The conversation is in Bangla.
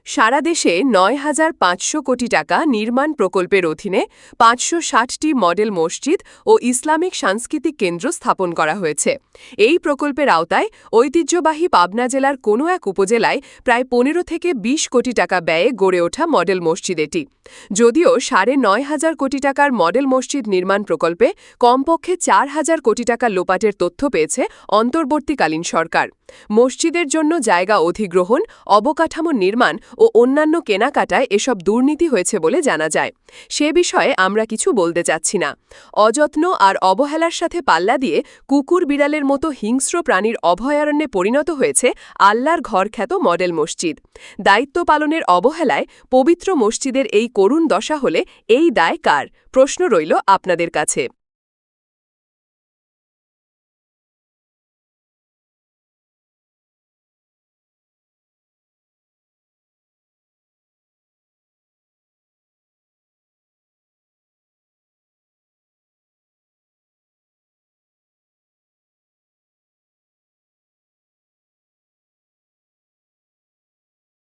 সারা দেশে ৯,৫০০ কোটি টাকা নির্মাণ প্রকল্পের অধীনে ৫৬০টি মডেল মসজিদ ও ইসলামিক সাংস্কৃতিক কেন্দ্র স্থাপন করা হয়েছে। এই প্রকল্পের আওতায় ঐতিহ্যবাহী পাবনা জেলার কোনো এক উপজেলায় প্রায় ১৫ থেকে ২০ কোটি টাকা ব্যয়ে গড়ে ওঠা মডেল মসজিদ এটি। যদিও ৯,৫০০ কোটি টাকার মডেল মসজিদ নির্মাণ প্রকল্পে কমপক্ষে ৪,০০০ কোটি টাকা লোপাটের তথ্য পেয়েছে অন্তর্বর্তীকালীন সরকার। মসজিদের জন্য জায়গা অধিগ্রহণ, অবকাঠামো নির্মাণ ও অন্যান্য কেনাকাটায় এসব দুর্নীতি হয়েছে বলে জানা যায়। সে বিষয়ে আমরা কিছু বলতে চাচ্ছি না। অযত্ন আর অবহেলার সাথে পাল্লা দিয়ে কুকুর বিড়ালের মতো হিংস্র প্রাণীর অভয়ারণ্যে পরিণত হয়েছে আল্লাহর ঘর খ্যাত মডেল মসজিদ। দায়িত্ব পালনের অবহেলায় পবিত্র মসজিদের এই করুণ দশা হলে এই দায় কার? প্রশ্ন রইল আপনাদের কাছে।